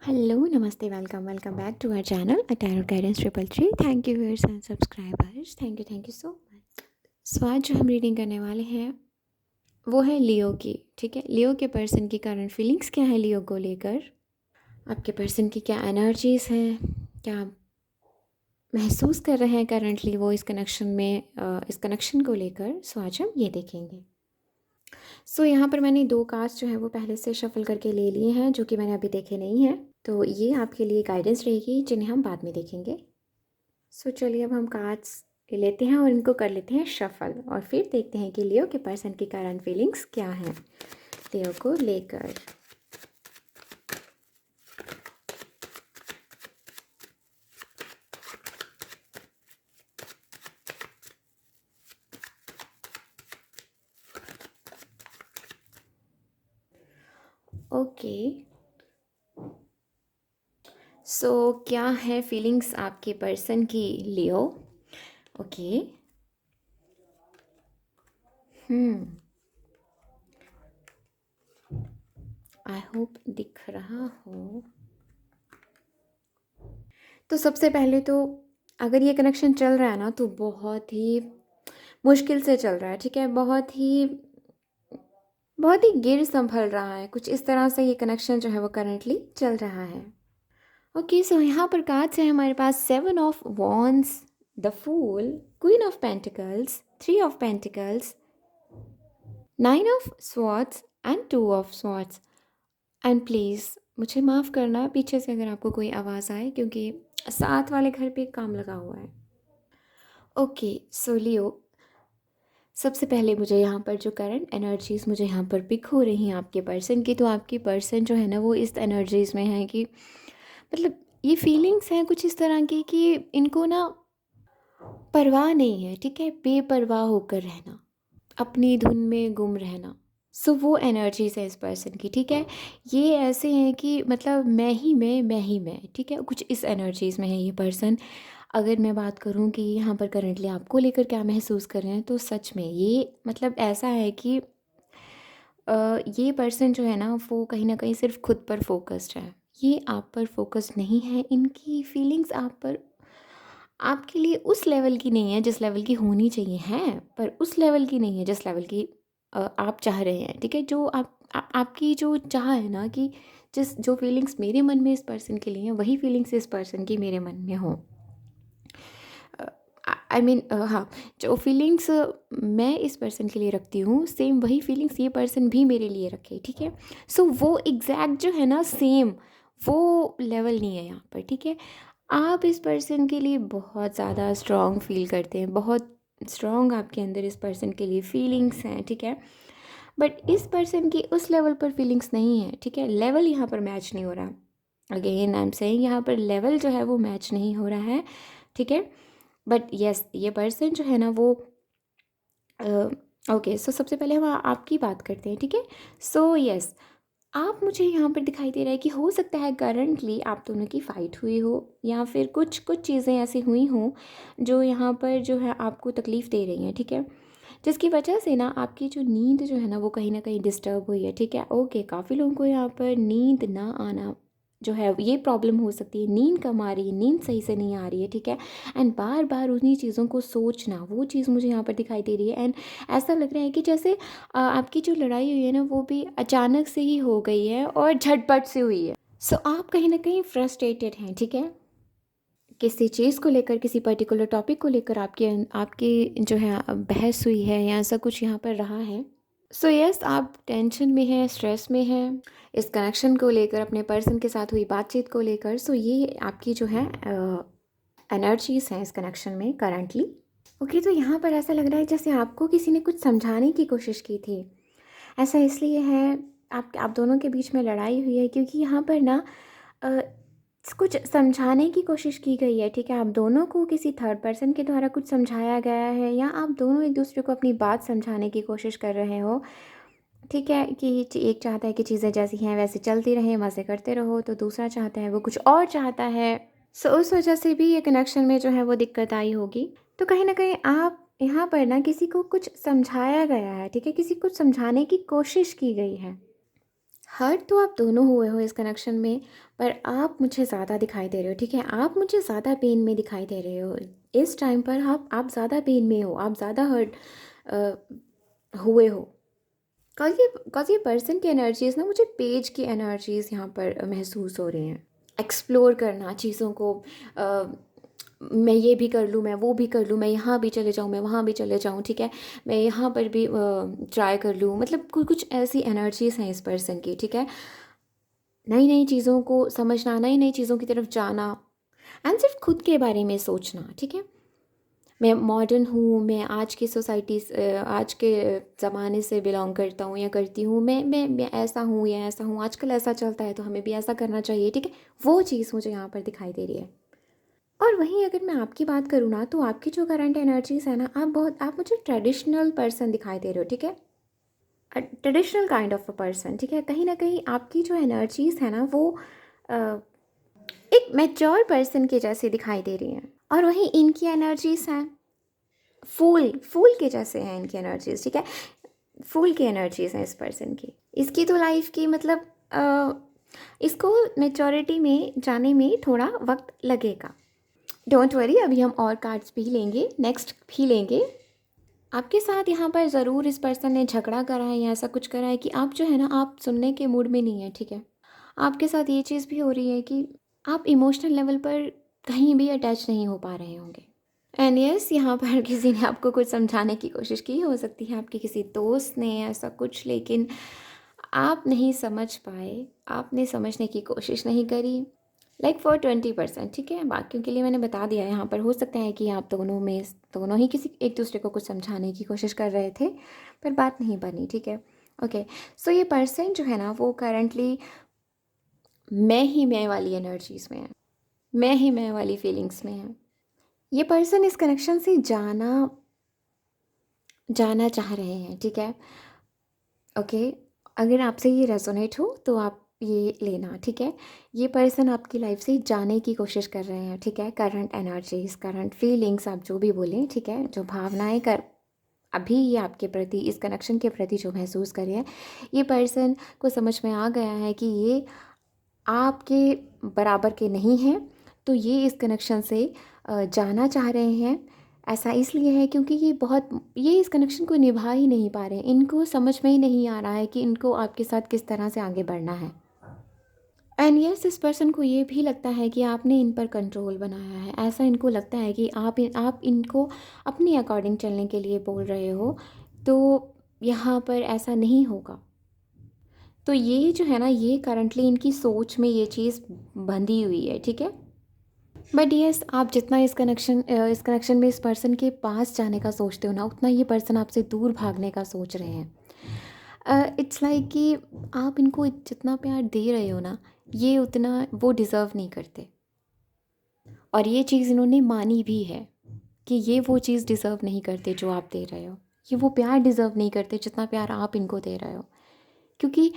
Hello, नमस्ते, welcome welcome back to our channel a tarot guidance 333। Thank you viewers and subscribers. Thank you so much. So आज जो हम reading करने वाले हैं वो है लियो की। ठीक है, लियो के पर्सन की करंट फीलिंग्स क्या है लियो को लेकर, आपके पर्सन की क्या एनर्जीज हैं, क्या आप महसूस कर रहे हैं करंटली वो इस कनेक्शन में, इस कनेक्शन को लेकर। सो आज हम ये देखेंगे। सो यहाँ पर मैंने 2 कार्ड्स जो है वो पहले से शफल करके ले लिए हैं, जो कि मैंने अभी देखे नहीं हैं। तो ये आपके लिए गाइडेंस रहेगी, जिन्हें हम बाद में देखेंगे। सो चलिए अब हम कार्ड्स लेते हैं और इनको कर लेते हैं शफल, और फिर देखते हैं कि लियो के पर्सन की करंट फीलिंग्स क्या हैं लियो को लेकर। ओके, सो क्या है फीलिंग्स आपके पर्सन की लियो। ओके, आई होप दिख रहा हो। तो सबसे पहले तो अगर ये कनेक्शन चल रहा है ना, तो बहुत ही मुश्किल से चल रहा है। ठीक है, बहुत ही गिर संभल रहा है, कुछ इस तरह से ये कनेक्शन जो है वो करंटली चल रहा है। ओके, सो यहाँ पर कार्ड्स है हमारे पास 7 of wands, the fool, queen of pentacles, 3 of pentacles, 9 of swords and 2 of swords. And please मुझे माफ़ करना पीछे से अगर आपको कोई आवाज़ आए, क्योंकि साथ वाले घर पे काम लगा हुआ है। ओके, सो लियो, सबसे पहले मुझे यहाँ पर जो करंट एनर्जीज़ मुझे यहाँ पर पिक हो रही हैं आपके पर्सन की, तो आपकी पर्सन जो है ना वो इस एनर्जीज़ में है कि मतलब ये फीलिंग्स हैं कुछ इस तरह की कि इनको ना परवाह नहीं है। ठीक है, बेपरवाह होकर रहना, अपनी धुन में गुम रहना। सो वो एनर्जीज है इस पर्सन की। ठीक है, ये ऐसे हैं कि मतलब मैं ही मैं। ठीक है, कुछ इस एनर्जीज में है ये पर्सन। अगर मैं बात करूं कि यहाँ पर करंटली आपको लेकर क्या महसूस कर रहे हैं, तो सच में ये मतलब ऐसा है कि ये पर्सन जो है ना वो कहीं ना कहीं सिर्फ खुद पर फोकस्ड है। ये आप पर फोकस्ड नहीं है, इनकी फीलिंग्स आप पर आपके लिए उस लेवल की नहीं है जिस लेवल की होनी चाहिए है, पर उस लेवल की नहीं है जिस लेवल की आप चाह रहे हैं। ठीक है, जो आपकी जो चाह है ना कि जिस जो फीलिंग्स मेरे मन में इस पर्सन के लिए हैं, वही फीलिंग्स इस पर्सन की मेरे मन में हों। आई मीन हाँ, जो फीलिंग्स मैं इस पर्सन के लिए रखती हूँ, सेम वही फीलिंग्स ये पर्सन भी मेरे लिए रखे। ठीक है, सो वो एग्जैक्ट जो है ना सेम वो लेवल नहीं है यहाँ पर। ठीक है, आप इस पर्सन के लिए बहुत ज़्यादा स्ट्रॉन्ग फील करते हैं, बहुत स्ट्रॉन्ग आपके अंदर इस पर्सन के लिए फीलिंग्स हैं। ठीक है, बट इस पर्सन की उस लेवल पर फीलिंग्स नहीं है। ठीक है, लेवल यहाँ पर मैच नहीं हो रहा। अगेन आई एम सेइंग, यहाँ पर लेवल जो है वो मैच नहीं हो रहा है। ठीक है, बट यस ये पर्सन जो है ना वो ओके, सो सबसे पहले हम आपकी बात करते हैं। ठीक है, सो यस आप मुझे यहाँ पर दिखाई दे रहा है कि हो सकता है करंटली आप दोनों की फ़ाइट हुई हो, या फिर कुछ कुछ चीज़ें ऐसी हुई हों जो यहाँ पर जो है आपको तकलीफ़ दे रही हैं। ठीक है, जिसकी वजह से ना आपकी जो नींद जो है ना वो कहीं ना कहीं डिस्टर्ब हुई है। ठीक है, ओके, काफ़ी लोगों को यहाँ पर नींद ना आना जो है ये प्रॉब्लम हो सकती है, नींद कम आ रही है, नींद सही से नहीं आ रही है। ठीक है, एंड बार बार उन्हीं चीज़ों को सोचना, वो चीज़ मुझे यहाँ पर दिखाई दे रही है। एंड ऐसा लग रहा है कि जैसे आपकी जो लड़ाई हुई है ना वो भी अचानक से ही हो गई है और झटपट से हुई है। सो आप कहीं ना कहीं फ्रस्ट्रेटेड हैं। ठीक है, किसी चीज़ को लेकर, किसी पर्टिकुलर टॉपिक को लेकर आपके आपकी जो है बहस हुई है, या ऐसा कुछ यहाँ पर रहा है। सो यस आप टेंशन में हैं, स्ट्रेस में हैं इस कनेक्शन को लेकर, अपने पर्सन के साथ हुई बातचीत को लेकर। सो ये आपकी जो है एनर्जीज हैं इस कनेक्शन में करंटली। ओके, तो यहाँ पर ऐसा लग रहा है जैसे आपको किसी ने कुछ समझाने की कोशिश की थी। ऐसा इसलिए है, आप दोनों के बीच में लड़ाई हुई है क्योंकि यहाँ पर ना अ, कुछ समझाने की कोशिश की गई है। ठीक है, आप दोनों को किसी थर्ड पर्सन के द्वारा कुछ समझाया गया है, या आप दोनों एक दूसरे को अपनी बात समझाने की कोशिश कर रहे हो। ठीक है, कि एक चाहता है कि चीज़ें जैसी हैं वैसे चलती रहें, मज़े करते रहो, तो दूसरा चाहता है वो कुछ और चाहता है। सो उस वजह से भी ये कनेक्शन में जो है वो दिक्कत आई होगी। तो कहीं ना कहीं आप यहाँ पर ना किसी को कुछ समझाया गया है। ठीक है, किसी को समझाने की कोशिश की गई है। हर्ट तो आप दोनों हुए हो इस कनेक्शन में, पर आप मुझे ज़्यादा दिखाई दे रहे हो, ठीक है? आप मुझे ज़्यादा पेन में दिखाई दे रहे हो। इस टाइम पर आप ज़्यादा पेन में हो, आप ज़्यादा हर्ट हुए हो। कॉज़ ये पर्सन की एनर्जीज़ ना, मुझे पेज की एनर्जीज़ यहाँ पर महसूस हो रही हैं। एक्सप्लोर करना चीज़ों को, अ, मैं ये भी कर लूँ, मैं वो भी कर लूँ, मैं यहाँ भी चले जाऊँ, मैं वहाँ भी चले जाऊँ, ठीक है? मैं यहाँ पर भी ट्राई कर लूँ, मतलब कुछ ऐसी एनर्जीज़ हैं इस पर्सन की, ठीक है? नई नई चीज़ों को समझना, नई नई चीज़ों की तरफ जाना, एंड सिर्फ खुद के बारे में सोचना, ठीक है? मैं मॉडर्न हूँ, मैं आज की सोसाइटी से, आज के ज़माने से बिलोंग करता हूँ या करती हूँ, मैं ऐसा हूँ या ऐसा हूँ, आजकल ऐसा चलता है तो हमें भी ऐसा करना चाहिए, ठीक है? वो चीज़ मुझे यहाँ पर दिखाई दे रही है। और वहीं अगर मैं आपकी बात करूँ ना, तो आपकी जो करंट एनर्जीज़ है ना, आप मुझे ट्रेडिशनल पर्सन दिखाई दे रहे हो, ठीक है? Traditional kind of a person, ठीक है? कहीं ना कहीं आपकी जो एनर्जीज़ है ना, वो अ, एक मैच्योर पर्सन के जैसे दिखाई दे रही हैं। और वहीं इनकी एनर्जीज़ हैं फूल फूल के जैसे हैं इनकी एनर्जीज़, ठीक है? फूल की एनर्जीज़ हैं इस पर्सन की। इसकी तो लाइफ की मतलब इसको मैच्योरिटी में जाने में थोड़ा वक्त लगेगा। डोंट वरी, अभी हम और कार्ड्स भी लेंगे, नेक्स्ट भी लेंगे। आपके साथ यहाँ पर ज़रूर इस पर्सन ने झगड़ा करा है या ऐसा कुछ करा है कि आप जो है ना, आप सुनने के मूड में नहीं है, ठीक है? आपके साथ ये चीज़ भी हो रही है कि आप इमोशनल लेवल पर कहीं भी अटैच नहीं हो पा रहे होंगे। एंड यस, यहाँ पर किसी ने आपको कुछ समझाने की कोशिश की, हो सकती है आपके किसी दोस्त ने ऐसा कुछ, लेकिन आप नहीं समझ पाए, आपने समझने की कोशिश नहीं करी। लाइक फॉर 20%, ठीक है? बाकियों के लिए मैंने बता दिया। यहाँ पर हो सकता है कि आप दोनों ही किसी एक दूसरे को कुछ समझाने की कोशिश कर रहे थे, पर बात नहीं बनी, ठीक है? ओके, सो ये पर्सन जो है ना, वो करंटली मैं ही मैं वाली एनर्जीज़ में है, मैं ही मैं वाली फीलिंग्स में है। ये पर्सन इस कनेक्शन से जाना जाना चाह रहे हैं, ठीक है? ओके, अगर आपसे ये रेजोनेट हो तो आप ये लेना, ठीक है? ये पर्सन आपकी लाइफ से जाने की कोशिश कर रहे हैं, ठीक है? करंट एनर्जीज, करंट फीलिंग्स, आप जो भी बोलें, ठीक है? जो भावनाएं कर अभी ये आपके प्रति, इस कनेक्शन के प्रति जो महसूस कर रहे हैं, ये पर्सन को समझ में आ गया है कि ये आपके बराबर के नहीं हैं, तो ये इस कनेक्शन से जाना चाह रहे हैं। ऐसा इसलिए है क्योंकि ये इस कनेक्शन को निभा ही नहीं पा रहे हैं। इनको समझ में ही नहीं आ रहा है कि इनको आपके साथ किस तरह से आगे बढ़ना है। एंड यस, इस पर्सन को ये भी लगता है कि आपने इन पर कंट्रोल बनाया है। ऐसा इनको लगता है कि आप इनको अपने अकॉर्डिंग चलने के लिए बोल रहे हो, तो यहाँ पर ऐसा नहीं होगा। तो ये जो है ना, ये करंटली इनकी सोच में ये चीज़ बंधी हुई है, ठीक है? बट यस, आप जितना इस कनेक्शन में इस पर्सन के पास जाने का सोचते हो ना, उतना ये पर्सन आपसे दूर भागने का सोच रहे हैं। इट्स लाइक कि आप इनको जितना प्यार दे रहे हो ना, ये उतना वो डिज़र्व नहीं करते। और ये चीज़ इन्होंने मानी भी है कि ये वो चीज़ डिज़र्व नहीं करते जो आप दे रहे हो। ये वो प्यार डिज़र्व नहीं करते जितना प्यार आप इनको दे रहे हो, क्योंकि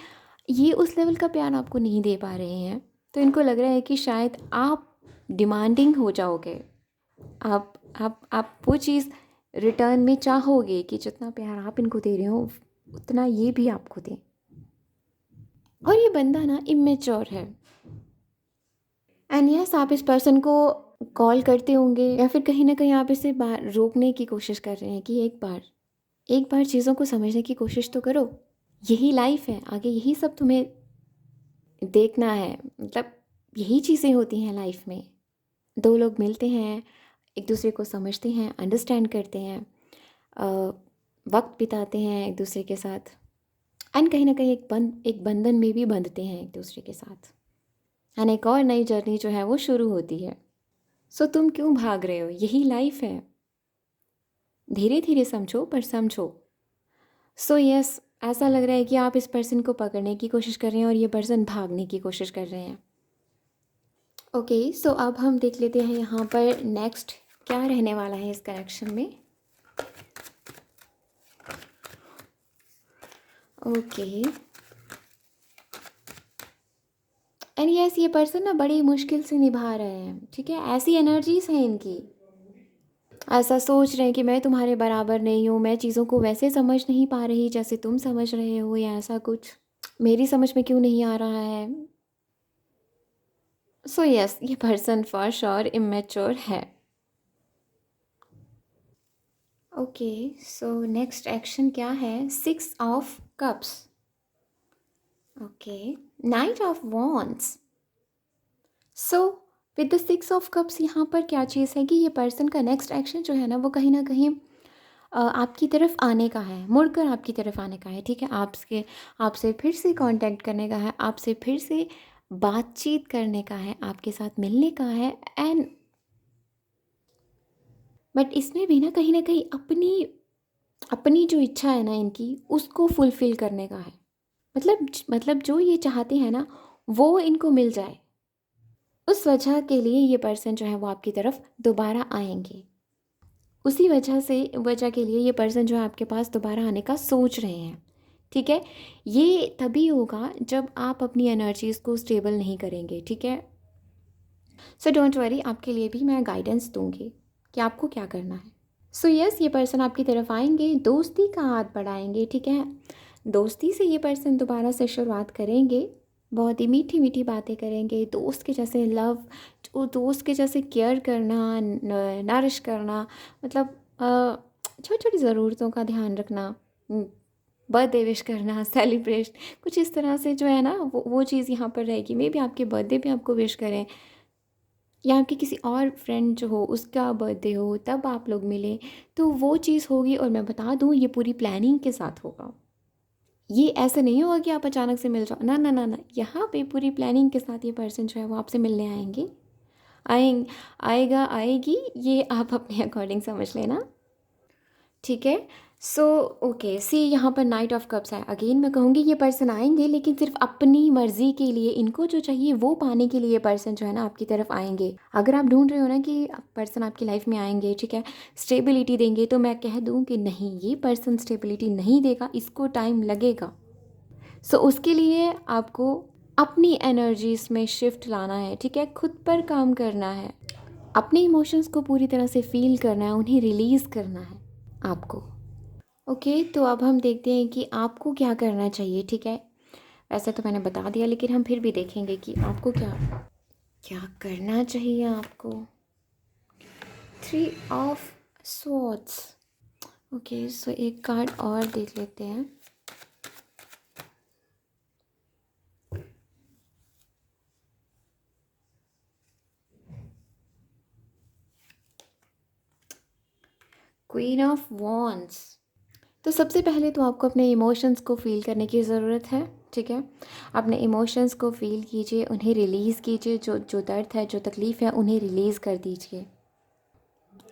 ये उस लेवल का प्यार आपको नहीं दे पा रहे हैं। तो इनको लग रहा है कि शायद आप डिमांडिंग हो जाओगे, आप वो चीज़ रिटर्न में चाहोगे कि जितना प्यार आप इनको दे रहे हो, उतना ये भी आपको दें। और ये बंदा ना इमेच्योर है। एंड यस, आप इस पर्सन को कॉल करते होंगे या फिर कहीं ना कहीं आप इसे रोकने की कोशिश कर रहे हैं कि एक बार चीज़ों को समझने की कोशिश तो करो। यही लाइफ है, आगे यही सब तुम्हें देखना है। मतलब यही चीज़ें होती हैं लाइफ में। दो लोग मिलते हैं, एक दूसरे को समझते हैं, अंडरस्टैंड करते हैं, अ, वक्त बिताते हैं एक दूसरे के साथ, एंड कहीं ना कहीं एक बंधन में भी बंधते हैं एक दूसरे के साथ। एंड एक और नई जर्नी जो है वो शुरू होती है। सो तुम क्यों भाग रहे हो? यही लाइफ है। धीरे धीरे समझो, पर समझो। सो यस, ऐसा लग रहा है कि आप इस पर्सन को पकड़ने की कोशिश कर रहे हैं और ये पर्सन भागने की कोशिश कर रहे हैं। ओके, सो अब हम देख लेते हैं यहाँ पर नेक्स्ट क्या रहने वाला है इस कनेक्शन में। ओके, एंड यस, ये पर्सन ना बड़ी मुश्किल से निभा रहे हैं, ठीक है? ऐसी एनर्जीज हैं इनकी, ऐसा सोच रहे हैं कि मैं तुम्हारे बराबर नहीं हूँ, मैं चीज़ों को वैसे समझ नहीं पा रही जैसे तुम समझ रहे हो, या ऐसा कुछ। मेरी समझ में क्यों नहीं आ रहा है? सो यस, ये पर्सन फॉर श्योर इमेच्योर है। ओके, सो नेक्स्ट एक्शन क्या है? 6 of cups. Okay, night of wands. So with the 6 of cups यहाँ पर क्या चीज़ है कि ये पर्सन का नेक्स्ट एक्शन जो है ना कहीं आपकी तरफ आने का है, मुड़कर आपकी तरफ आने का है, ठीक है? आपसे फिर से कांटेक्ट करने का है, आपसे फिर से बातचीत करने का है, आपके साथ मिलने का है। एंड बट इसमें भी ना कहीं अपनी अपनी जो इच्छा है ना इनकी, उसको फुलफ़िल करने का है। मतलब जो ये चाहते हैं ना, वो इनको मिल जाए। उस वजह के लिए ये पर्सन जो है वो आपकी तरफ दोबारा आएँगे। उसी वजह के लिए ये पर्सन जो है आपके पास दोबारा आने का सोच रहे हैं, ठीक है? ये तभी होगा जब आप अपनी एनर्जीज़ को स्टेबल नहीं करेंगे, ठीक है? सो डोंट वरी, आपके लिए भी मैं गाइडेंस दूँगी कि आपको क्या करना है। सो यस, ये पर्सन आपकी तरफ आएँगे, दोस्ती का हाथ बढ़ाएँगे, ठीक है? दोस्ती से ये पर्सन दोबारा से शुरुआत करेंगे, बहुत ही मीठी-मीठी बातें करेंगे, दोस्त के जैसे लव, जो दोस्त के जैसे केयर करना, नरिश करना, मतलब छोटी-छोटी ज़रूरतों का ध्यान रखना, बर्थडे विश करना, सेलिब्रेट, कुछ इस तरह से जो है ना वो चीज़ यहाँ पर रहेगी। मेबी आपके बर्थडे पे आपको विश करें, या आपके किसी और फ्रेंड जो हो उसका बर्थडे हो तब आप लोग मिलें, तो वो चीज़ होगी। और मैं बता दूँ, ये पूरी प्लानिंग के साथ होगा। ये ऐसे नहीं होगा कि आप अचानक से मिल जाओ, ना ना ना ना, यहाँ पे पूरी प्लानिंग के साथ ये पर्सन जो है वो आपसे मिलने आएंगे। आएंग आएगा आएगी, ये आप अपने अकॉर्डिंग समझ लेना, ठीक है? सो ओके, सी यहाँ पर नाइट ऑफ कप्स है। अगेन मैं कहूँगी, ये पर्सन आएंगे लेकिन सिर्फ अपनी मर्ज़ी के लिए, इनको जो चाहिए वो पाने के लिए ये पर्सन जो है ना आपकी तरफ आएंगे। अगर आप ढूंढ रहे हो ना कि पर्सन आपकी लाइफ में आएंगे, ठीक है, स्टेबिलिटी देंगे, तो मैं कह दूँ कि नहीं, ये पर्सन स्टेबिलिटी नहीं देगा, इसको टाइम लगेगा। सो उसके लिए आपको अपनी एनर्जीज में शिफ्ट लाना है, ठीक है? खुद पर काम करना है, अपने इमोशंस को पूरी तरह से फील करना है, उन्हें रिलीज़ करना है आपको। ओके, तो अब हम देखते हैं कि आपको क्या करना चाहिए, ठीक है? वैसे तो मैंने बता दिया, लेकिन हम फिर भी देखेंगे कि आपको क्या क्या करना चाहिए आपको। 3 ऑफ स्वॉर्ड्स। ओके, सो एक कार्ड और देख लेते हैं। Queen of wands. तो सबसे पहले तो आपको अपने इमोशंस को फ़ील करने की ज़रूरत है, ठीक है? अपने इमोशंस को फ़ील कीजिए, उन्हें रिलीज़ कीजिए, जो जो दर्द है, जो तकलीफ़ है, उन्हें रिलीज़ कर दीजिए।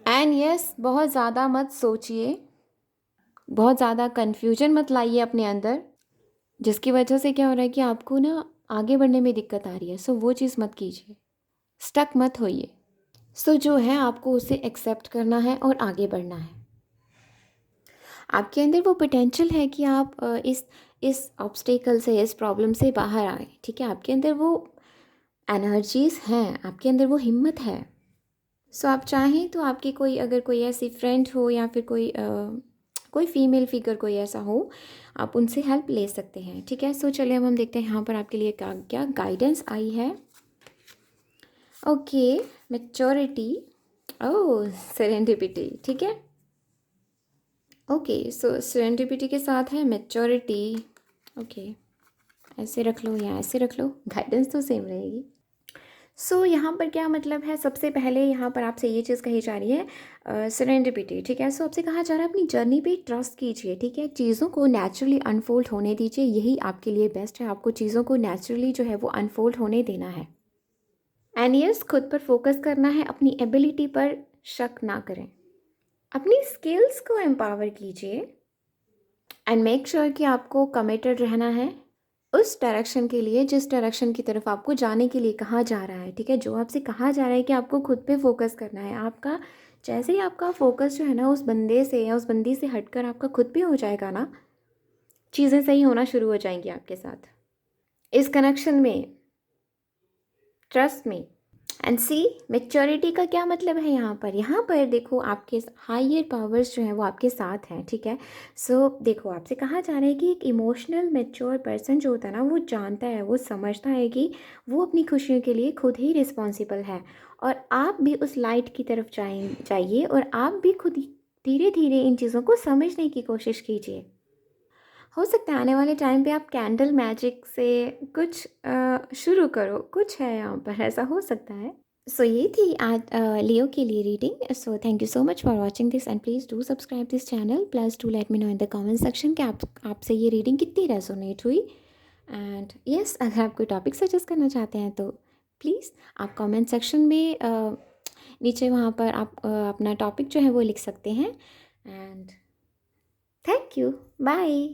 एंड यस, बहुत ज़्यादा मत सोचिए, बहुत ज़्यादा कन्फ्यूजन मत लाइए अपने अंदर, जिसकी वजह से क्या हो रहा है कि आपको ना आगे बढ़ने में दिक्कत आ रही है। सो वो चीज़ मत कीजिए, स्टक मत होइए। सो जो है आपको उसे एक्सेप्ट करना है और आगे बढ़ना है। आपके अंदर वो पोटेंशियल है कि आप इस ऑब्स्टेकल से, इस प्रॉब्लम से बाहर आए, ठीक है? आपके अंदर वो एनर्जीज़ हैं, आपके अंदर वो हिम्मत है। सो आप चाहें तो आपकी कोई, अगर कोई ऐसी फ्रेंड हो या फिर कोई फीमेल फिगर कोई ऐसा हो, आप उनसे हेल्प ले सकते हैं, ठीक है? सो चलिए अब हम देखते हैं यहाँ पर आपके लिए क्या क्या गाइडेंस आई है। ओके, मैच्योरिटी, ओह सेरेंडिपिटी, ठीक है? ओके, सो सेरेंडिपिटी के साथ है मैच्योरिटी। ओके, ऐसे रख लो या ऐसे रख लो, गाइडेंस तो सेम रहेगी। सो यहाँ पर क्या मतलब है, सबसे पहले यहाँ पर आपसे ये चीज़ कही जा रही है, सेरेंडिपिटी, ठीक है? सो आपसे कहा जा रहा है अपनी जर्नी पे ट्रस्ट कीजिए, ठीक है? चीज़ों को नेचुरली अनफोल्ड होने दीजिए, यही आपके लिए बेस्ट है। आपको चीज़ों को नेचुरली जो है वो अनफोल्ड होने देना है। एंड यस, खुद पर फोकस करना है, अपनी एबिलिटी पर शक ना करें, अपनी स्किल्स को एम्पावर कीजिए। एंड मेक श्योर कि आपको कमिटेड रहना है उस डायरेक्शन के लिए, जिस डायरेक्शन की तरफ आपको जाने के लिए कहा जा रहा है, ठीक है? जो आपसे कहा जा रहा है कि आपको खुद पे फोकस करना है, आपका जैसे ही आपका फोकस जो है ना उस बंदे से या उस बंदी से हटकर आपका खुद पे हो जाएगा ना, चीज़ें सही होना शुरू हो जाएंगी आपके साथ, इस कनेक्शन में, ट्रस्ट में। एंड सी मैच्योरिटी का क्या मतलब है यहाँ पर देखो आपके हायर पावर्स जो हैं वो आपके साथ हैं, ठीक है। सो देखो आपसे कहा जा रहा है कि एक इमोशनल मैच्योर पर्सन जो होता है ना वो जानता है, वो समझता है कि वो अपनी खुशियों के लिए खुद ही रिस्पॉन्सिबल है। और आप भी उस लाइट की तरफ जाइए और आप भी खुद धीरे धीरे इन चीज़ों को समझने की कोशिश कीजिए। हो सकता है आने वाले टाइम पे आप कैंडल मैजिक से कुछ शुरू करो, कुछ है यहाँ पर, ऐसा हो सकता है। सो ये थी आज लियो के लिए reading. So thank you so much for watching this and please do subscribe this channel, plus do let me know in the comment section कि आपसे ये रीडिंग कितनी रेजोनेट हुई। एंड यस, अगर आप कोई टॉपिक सजेस्ट करना चाहते हैं तो प्लीज़ आप कमेंट सेक्शन में नीचे वहाँ पर आप अपना टॉपिक जो है वो लिख सकते हैं। And thank you, bye.